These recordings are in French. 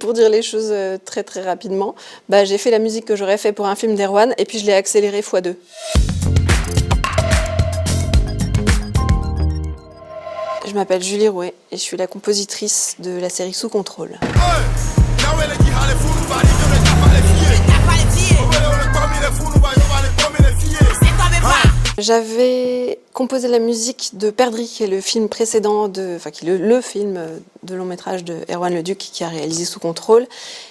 pour dire les choses très très rapidement, bah, j'ai fait la musique que j'aurais fait pour un film d'Erwan et puis je l'ai accélérée x2. Je m'appelle Julie Rouet et je suis la compositrice de la série Sous contrôle. J'avais composé la musique de Perdrix, qui est le film précédent, qui est le film de long métrage de Erwan Leduc qui a réalisé Sous contrôle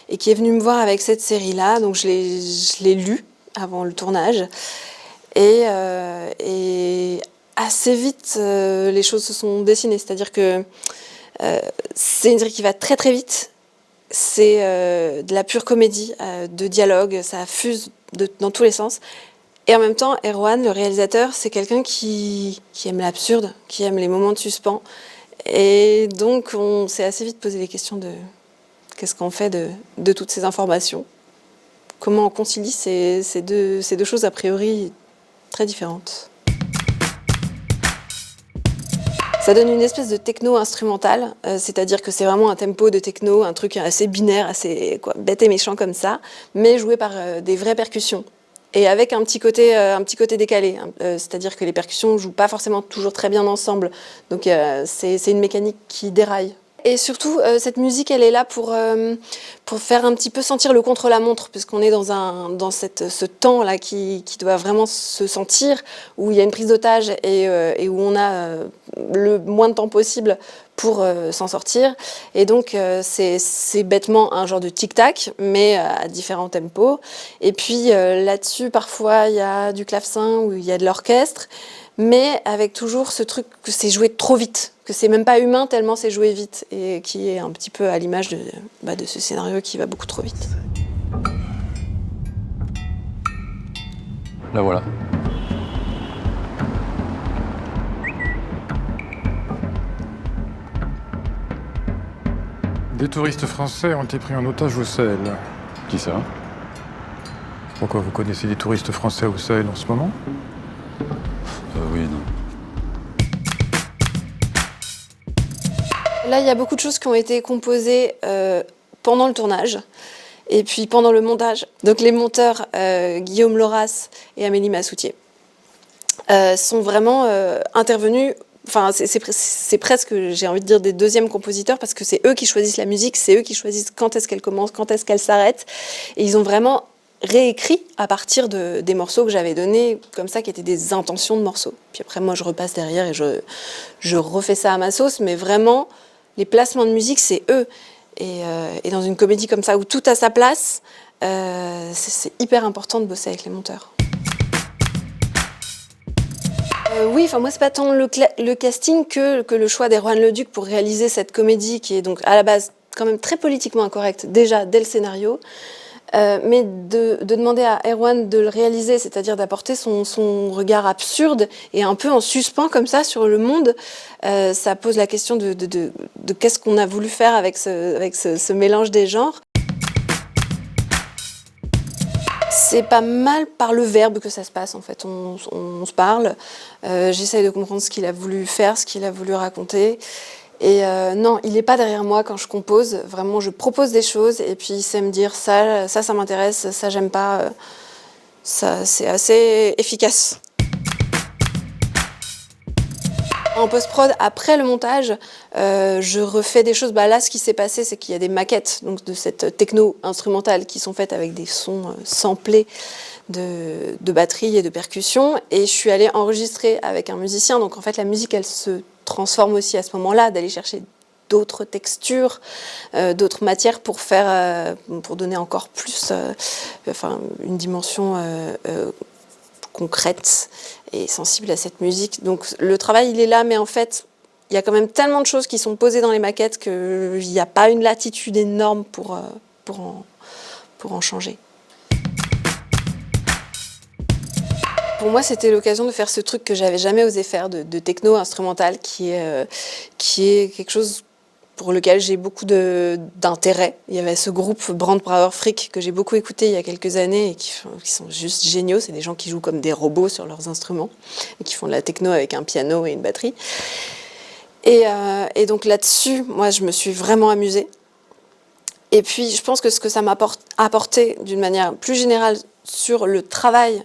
et qui est venu me voir avec cette série-là. Donc je l'ai lu avant le tournage et assez vite les choses se sont dessinées. C'est-à-dire que c'est une série qui va très très vite. C'est de la pure comédie, de dialogue, ça fuse dans tous les sens. Et en même temps, Erwan, le réalisateur, c'est quelqu'un qui aime l'absurde, qui aime les moments de suspens. Et donc, on s'est assez vite posé les questions de qu'est-ce qu'on fait de toutes ces informations. Comment on concilie ces deux choses a priori très différentes. Ça donne une espèce de techno instrumental, c'est-à-dire que c'est vraiment un tempo de techno, un truc assez binaire, assez bête et méchant comme ça, mais joué par des vraies percussions. Et avec un petit côté décalé, c'est-à-dire que les percussions ne jouent pas forcément toujours très bien ensemble, donc c'est une mécanique qui déraille. Et surtout, cette musique, elle est là pour faire un petit peu sentir le contre-la-montre, puisqu'on est dans ce temps-là qui doit vraiment se sentir, où il y a une prise d'otage et où on a le moins de temps possible pour s'en sortir. Et donc, c'est bêtement un genre de tic-tac, mais à différents tempos. Et puis, là-dessus, parfois, il y a du clavecin ou il y a de l'orchestre, mais avec toujours ce truc que c'est joué trop vite, que c'est même pas humain tellement c'est joué vite, et qui est un petit peu à l'image de ce scénario qui va beaucoup trop vite. La voilà. Des touristes français ont été pris en otage au Sahel. Qui ça? Pourquoi vous connaissez des touristes français au Sahel en ce moment? Oui, non. Là, il y a beaucoup de choses qui ont été composées pendant le tournage et puis pendant le montage. Donc les monteurs Guillaume Loras et Amélie Massoutier sont vraiment intervenus. Enfin, c'est presque, j'ai envie de dire, des deuxièmes compositeurs parce que c'est eux qui choisissent la musique, c'est eux qui choisissent quand est-ce qu'elle commence, quand est-ce qu'elle s'arrête. Et ils ont vraiment réécrit à partir des morceaux que j'avais donnés, comme ça, qui étaient des intentions de morceaux. Puis après, moi, je repasse derrière et je refais ça à ma sauce, mais vraiment, les placements de musique, c'est eux. Et dans une comédie comme ça, où tout a sa place, c'est hyper important de bosser avec les monteurs. Oui, enfin moi c'est pas tant le casting que le choix d'Erwan Leduc pour réaliser cette comédie qui est donc à la base quand même très politiquement incorrecte déjà dès le scénario, mais de demander à Erwan de le réaliser, c'est-à-dire d'apporter son regard absurde et un peu en suspens comme ça sur le monde, ça pose la question de qu'est-ce qu'on a voulu faire avec ce mélange des genres. C'est pas mal par le verbe que ça se passe en fait, on se parle, j'essaye de comprendre ce qu'il a voulu faire, ce qu'il a voulu raconter. Et non, il n'est pas derrière moi quand je compose, vraiment je propose des choses et puis il sait me dire ça m'intéresse, ça j'aime pas, ça c'est assez efficace. En post-prod, après le montage, je refais des choses. Là, ce qui s'est passé, c'est qu'il y a des maquettes donc, de cette techno instrumentale qui sont faites avec des sons samplés de batterie et de percussion. Et je suis allée enregistrer avec un musicien. Donc en fait, la musique, elle se transforme aussi à ce moment-là, d'aller chercher d'autres textures, d'autres matières pour donner encore plus une dimension concrète et sensible à cette musique. Donc le travail, il est là, mais en fait, il y a quand même tellement de choses qui sont posées dans les maquettes qu'il n'y a pas une latitude énorme pour en changer. Pour moi, c'était l'occasion de faire ce truc que j'avais jamais osé faire, de techno instrumental, qui est quelque chose pour lequel j'ai beaucoup d'intérêt. Il y avait ce groupe Brandbrauer Frick que j'ai beaucoup écouté il y a quelques années et qui sont juste géniaux. C'est des gens qui jouent comme des robots sur leurs instruments et qui font de la techno avec un piano et une batterie. Et donc là-dessus, moi, je me suis vraiment amusée. Et puis, je pense que ce que ça m'a apporté d'une manière plus générale sur le travail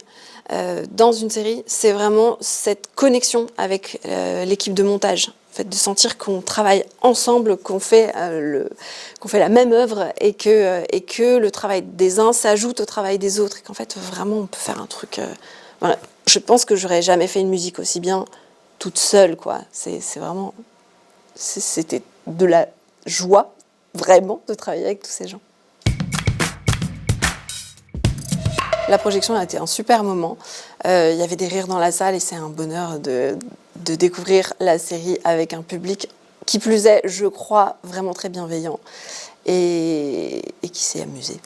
dans une série, c'est vraiment cette connexion avec l'équipe de montage. En fait, de sentir qu'on travaille ensemble, qu'on fait la même œuvre et que le travail des uns s'ajoute au travail des autres. Et qu'en fait, vraiment, on peut faire un truc... voilà. Je pense que j'aurais jamais fait une musique aussi bien toute seule, quoi. C'était de la joie, vraiment, de travailler avec tous ces gens. La projection a été un super moment. Il y avait des rires dans la salle et c'est un bonheur de découvrir la série avec un public qui plus est, je crois, vraiment très bienveillant et qui s'est amusé.